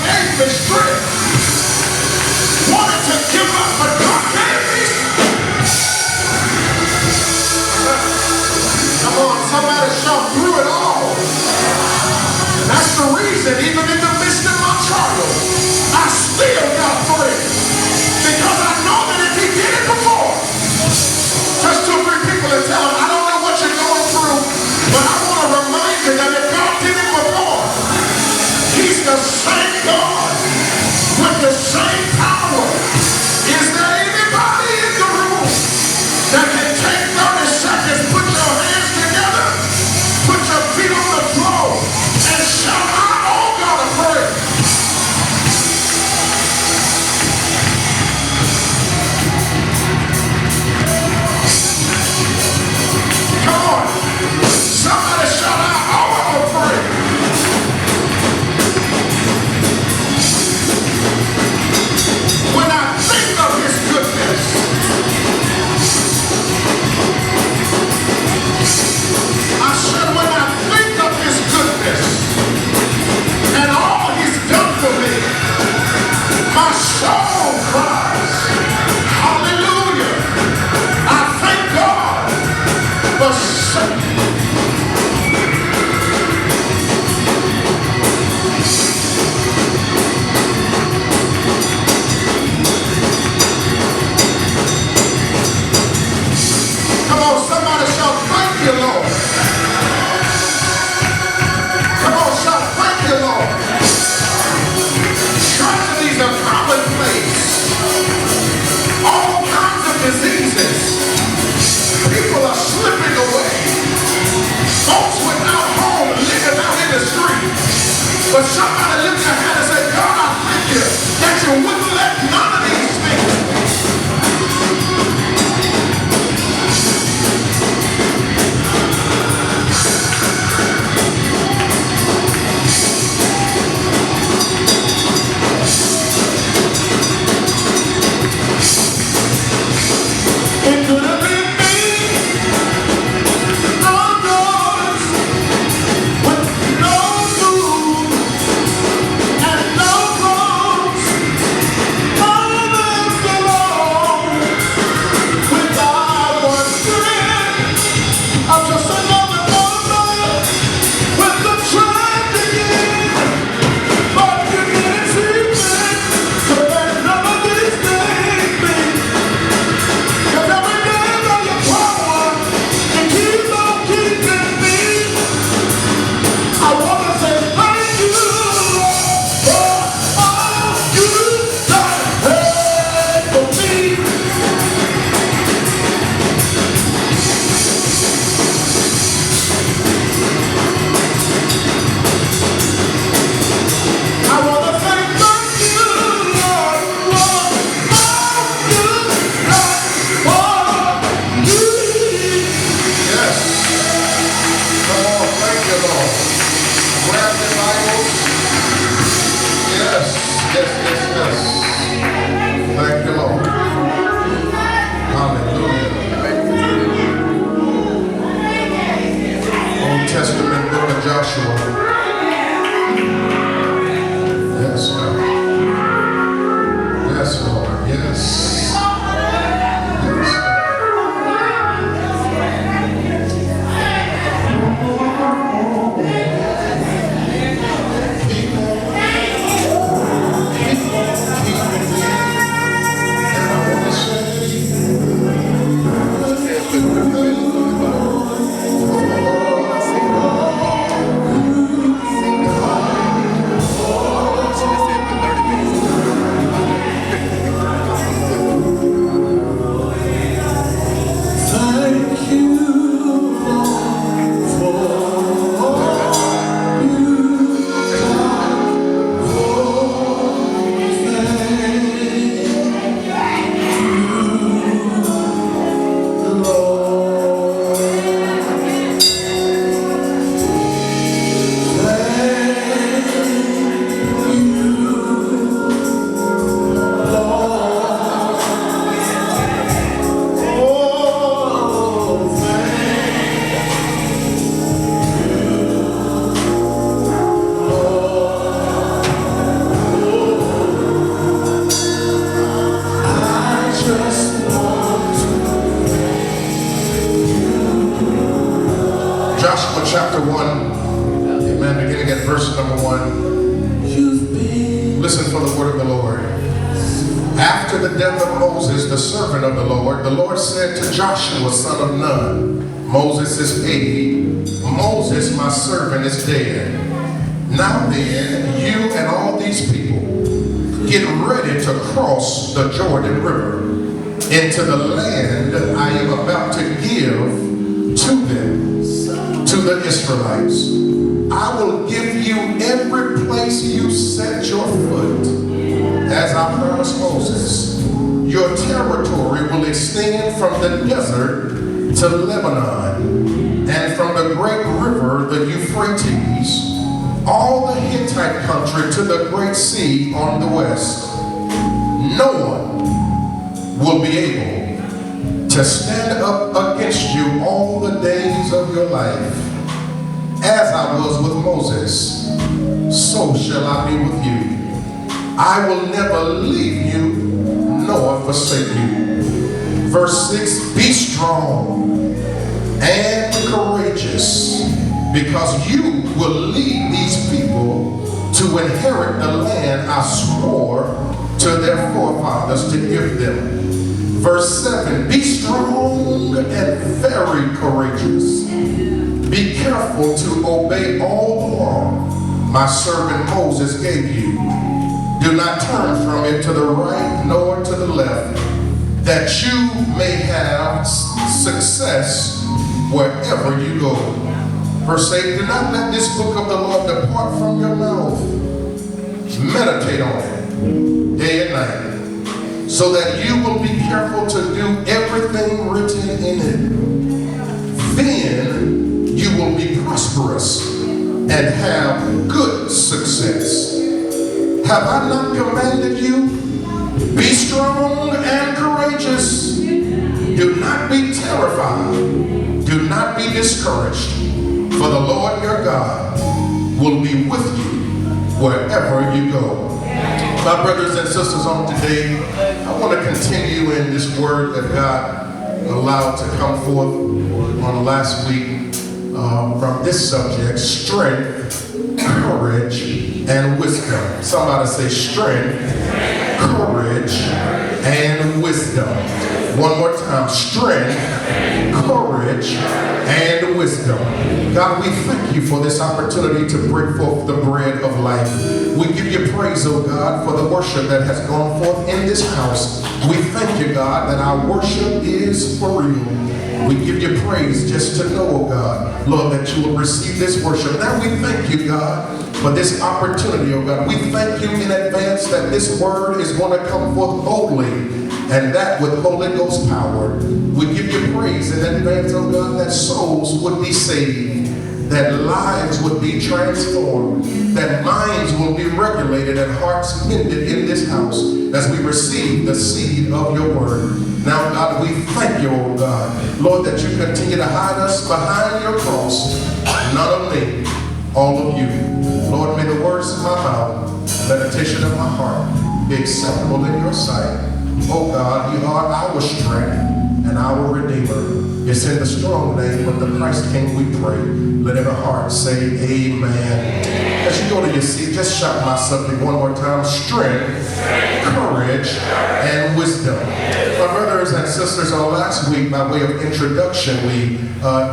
gave me strength. Wanted to give up, but God gave me strength. Come on, somebody shout through it all. That's the reason, even in the midst of my trial, I still got free. Because I know that if he did it before, touch 2 or 3 people and tell them, I don't know what you're going through, but I want to remind you that if God did it before, he's the same God with the same power. Is there anybody in the room that can take 30 seconds, put your hands together, put your feet on the floor, and shout out, oh God, I pray. Come on. Somebody shout out, oh, I'm afraid. When I think of his goodness, I said when I think of his goodness and all he's done for me, my soul cries, hallelujah. I thank God for saving. Come on, somebody shout, thank you, Lord. Come on, shout, thank you, Lord. Tragedies are commonplace. All kinds of diseases. People are slipping away. Folks without home living out in the street. But somebody lift your hand and say, God, I thank you that you wouldn't let none of these things. It could have been me, no doors, with no food and no clothes, all left alone, without one friend, I'm just another number with the tragedy, but you didn't see me, so let none of these things be. Cause every day by your power, you keep on keeping me. I want to say thank you, Lord, for all you've done for me. I want to say thank you, Lord, for all you've done for me. Yes. Come on, thank you, Lord. Grab your Bibles. Yes, yes, yes, yes. Thank you, Lord. Hallelujah. Old Testament book of Joshua. Yes, God. Yes, Lord. Yes. Yes. And I want to say, 1. Amen. Beginning at verse number 1. Listen for the word of the Lord. After the death of Moses, the servant of the Lord said to Joshua, son of Nun, Moses' aide, Moses, my servant, is dead. Now then, you and all these people, get ready to cross the Jordan River into the land I am about to give to them, to the Israelites. I will give you every place you set your foot, as I promised Moses. Your territory will extend from the desert to Lebanon, and from the great river, the Euphrates, all the Hittite country to the great sea on the west. No one will be able to stand up against you all the days of your life. As I was with Moses, so shall I be with you. I will never leave you nor forsake you. Verse 6, be strong and courageous, because you will lead these people to inherit the land I swore to their forefathers to give them. Verse 7, be strong and very courageous. Be careful to obey all the law my servant Moses gave you. Do not turn from it to the right nor to the left, that you may have success wherever you go. Verse 8, do not let this book of the law depart from your mouth. Meditate on it day and night, so that you will be careful to do everything written in it. Then you will be prosperous and have good success. Have I not commanded you? Be strong and courageous. Do not be terrified. Do not be discouraged. For the Lord your God will be with you wherever you go. My brothers and sisters, on today, I want to continue in this word that God allowed to come forth on last week from this subject: strength, courage, and wisdom. Somebody say strength, courage, and wisdom. One more time: strength, courage, and wisdom. God, we thank you for this opportunity to break forth the bread of life. We give you praise, oh God, for the worship that has gone forth in this house. We thank you, God, that our worship is for real. We give you praise just to know, oh God, Lord, that you will receive this worship. Now we thank you, God, for this opportunity, oh God. We thank you in advance that this word is going to come forth boldly, and that with Holy Ghost power. We give you praise in advance, oh God, that souls would be saved, that lives would be transformed, that minds will be regulated and hearts mended in this house as we receive the seed of your word. Now, God, we thank you, oh God, Lord, that you continue to hide us behind your cross. Not of me, all of you. Lord, may the words of my mouth, meditation of my heart, be acceptable in your sight. Oh God, you are our strength and our Redeemer. It's in the strong name of the Christ King we pray. Let every heart say amen. As you go to your seat, just shout my subject one more time: strength, courage, and wisdom. My brothers and sisters, on last week, by way of introduction, we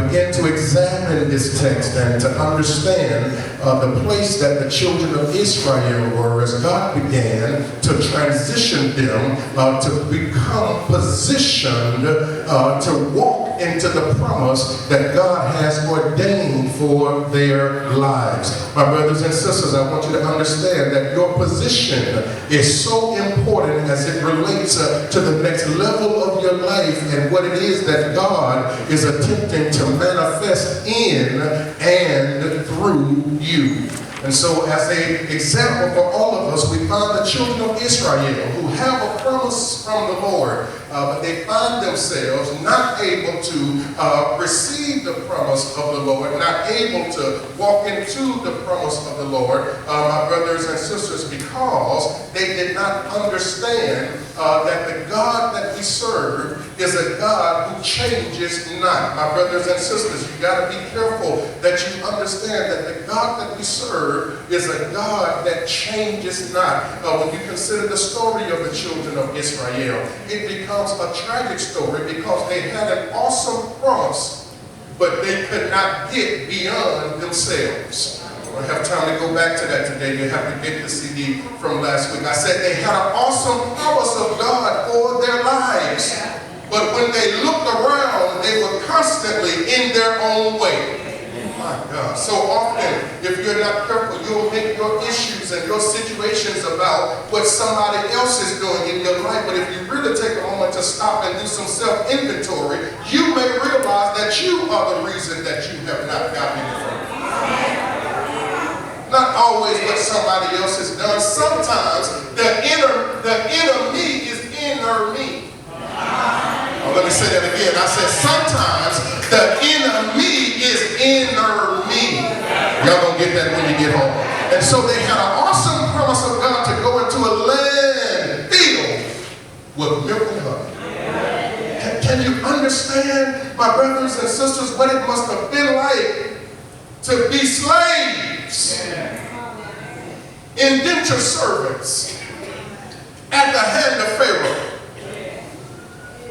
began to examine this text and to understand the place that the children of Israel were as God began to transition them to become positioned to walk into the promise that God has ordained for their lives. My brothers and sisters, I want you to understand that your position is so important as it relates to the next level of your life and what it is that God is attempting to manifest in and through you. And so as an example for all of us, we find the children of Israel who have a promise from the Lord, but they find themselves not able to receive the promise of the Lord, not able to walk into the promise of the Lord, my brothers and sisters, because they did not understand that the God that we serve is a God who changes not. My brothers and sisters, you got to be careful that you understand that the God that we serve is a God that changes not. When you consider the story of the children of Israel, it becomes a tragic story because they had an awesome promise, but they could not get beyond themselves. I don't have time to go back to that today. You have to get the CD from last week. I said they had an awesome promise of God for their lives. But when they looked around, they were constantly in their own way. My God. So often, if you're not careful, you'll make your issues and your situations about what somebody else is doing in your life. But if you really take a moment to stop and do some self-inventory, you may realize that you are the reason that you have not gotten anything. Not always what somebody else has done. Sometimes the inner me is inner me. Oh, let me say that again. I said sometimes the inner me is inner me. Y'all gonna get that when you get home. And so they had an awesome promise of God to go into a land filled with milk and honey. Can you understand, my brothers and sisters, what it must have been like to be slaves, indentured servants at the hand of Pharaoh,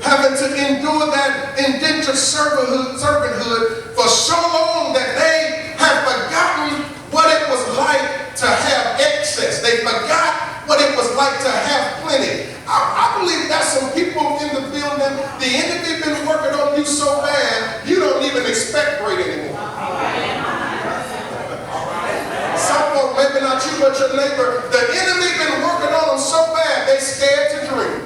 having to endure that indentured servanthood for so long that they have forgotten what it was like to have excess. They forgot what it was like to have plenty. I believe there's some people in the building, the enemy been working on you so bad, you don't even expect great anymore. Some folk, maybe not you, but your neighbor, the enemy been working on them so bad, they scared to dream.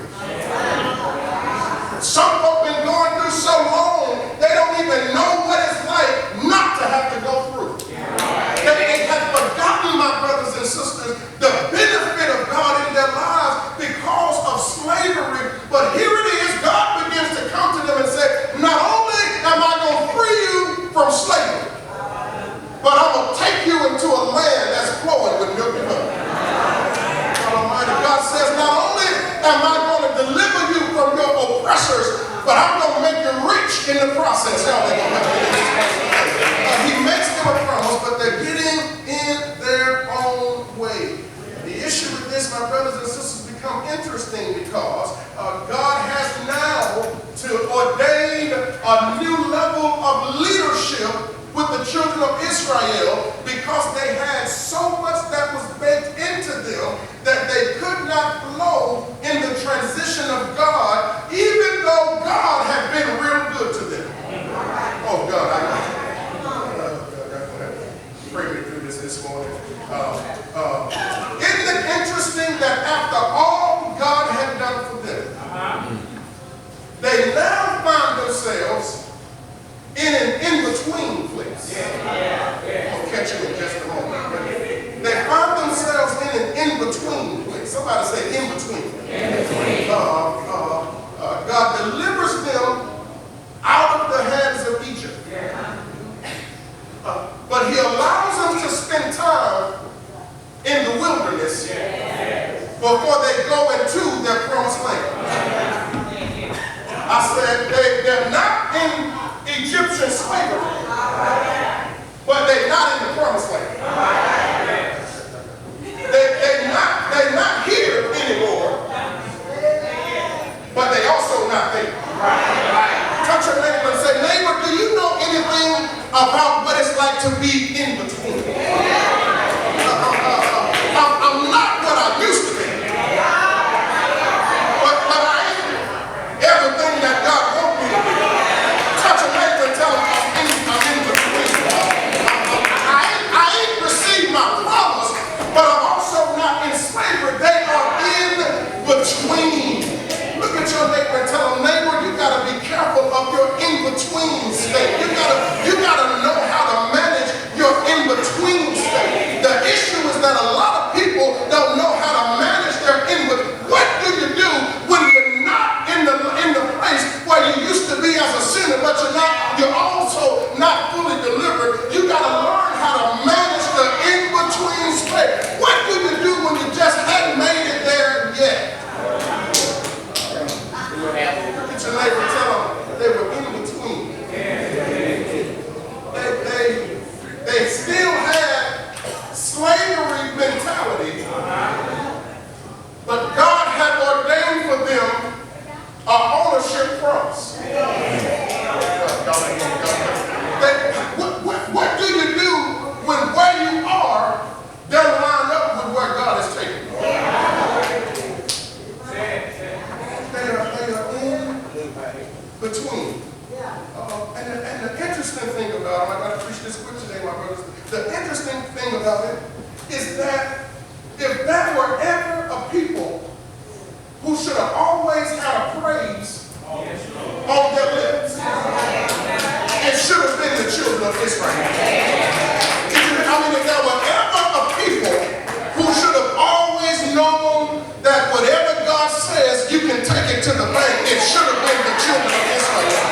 Some folk been going through so long, they don't even know what it's like not to have to go through. They have forgotten, my brothers and sisters, the benefit of God in their lives because of slavery. But here it is, God begins to come to them and say, not only am I going to free you from slavery, but I'm going to take you into a land that's flowing with milk and honey. God Almighty, God says, not only am I going to deliver you from your oppressors, but I'm going to make you rich in the process. How they going to make it? He makes them a promise, but they're getting in their own way. The issue with this, my brothers and sisters, become interesting because God has now ordained a new level of leadership with the children of Israel because they had so much that was baked into them that they could not flow in the transition of God, even though God had been real good to them. Oh God, I pray me through this morning. Isn't it interesting that after all God had done for them, they now find themselves in an in-between place. I'll catch you in just a moment. They find themselves in an in-between place. Somebody say in-between. God delivers them out of the hands of Egypt. But he allows them to spend time in the wilderness before they go into their promised land. I said they're not in Egyptian slavery, but they're not in the promised land. They're not here anymore, but they also not there. Touch your neighbor and say, neighbor, do you know anything about what it's like to be in between? I'm not what I used to be, but I am everything that God wants me to be. Touch a neighbor and tell him I'm in between. I ain't received my promise, but I'm also not in slavery. They are in between. Look at your neighbor and tell him, neighbor, you got to be careful of your in-between state. You got to know how to manage your in-between state. The issue is that a lot of people don't know how to manage thing about it is that if that were ever a people who should have always had a praise on their lips, it should have been the children of Israel. I mean, if there were ever a people who should have always known that whatever God says, you can take it to the bank, it should have been the children of Israel.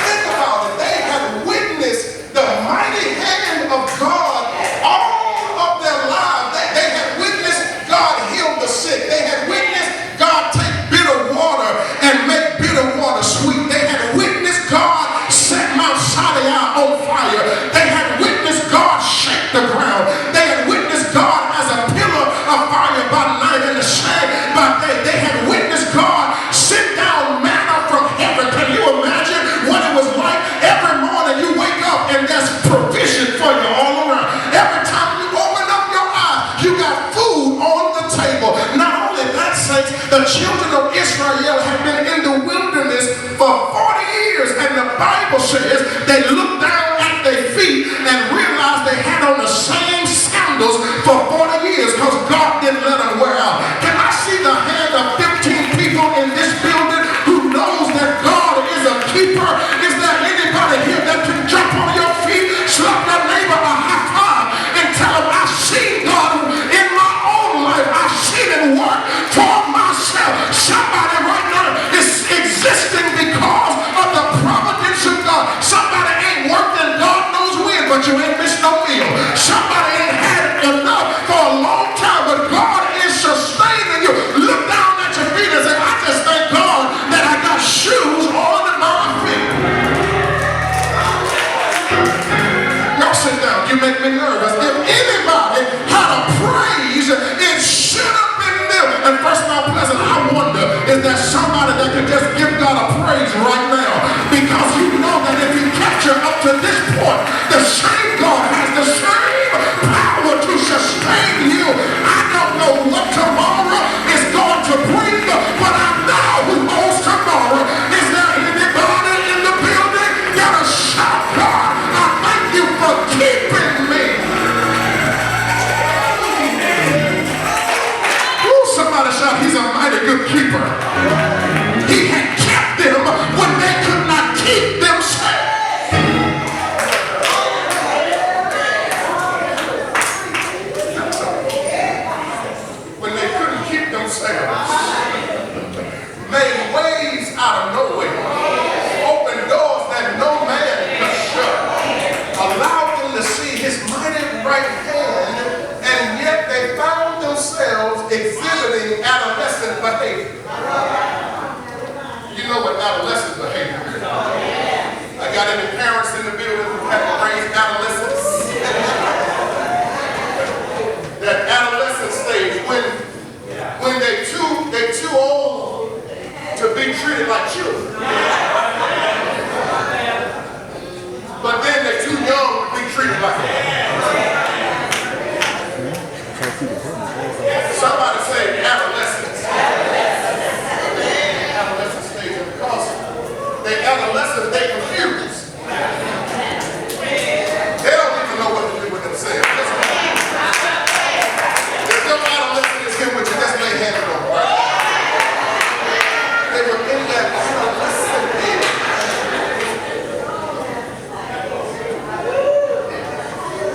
Think about it. They had witnessed the mighty hand of God all of their lives. They had witnessed God heal the sick. They had witnessed God take bitter water and make bitter water sweet. They had witnessed God set Mount Sinai on fire. They had witnessed God shake the ground. They had witnessed God as a pillar of fire by night and a shade by day. They had witnessed God sit down manna from heaven. Can you imagine what it was like? Every morning you wake up and there's provision for you all around. Every time you open up your eyes, you got food on the table. Not only that, saints, the children of Israel have been in the wilderness for 40 years, and the Bible says they looked down at their feet and realized they had on the same sandals for 40 years because God didn't let them wear out. Can I see the hand of 15 people in this building who knows that God is a keeper? Is there anybody here that can jump on your feet, slap your neighbor a high five, and tell them, I've seen God in my own life. I've seen it work for myself. Somebody right now is existing because of the providence of God. Somebody ain't worked and God knows when, but you ain't missed no meal. Somebody ain't had enough for a long time, but God is sustaining you. Look down at your feet and say, I just thank God that I got shoes on my feet. Y'all sit down. You make me nervous. If anybody had a praise, it should have been them. And first Mount Pleasant, I wonder, is there somebody that can just give God a praise right now? Because you know that if He kept you up to this point, the same God has the same power to sustain you. I don't know what tomorrow is going to bring, but I know who owns tomorrow. Is there anybody in the building that'll shout, God, I thank you for keeping me? Ooh, somebody shout, He's a mighty good keeper. He had kept them when they could not keep themselves. When they couldn't keep themselves, made ways out of nowhere, opened doors that no man could shut, allowed them to see His mighty right hand, and yet they found themselves exhibiting adolescent behavior. You know what adolescent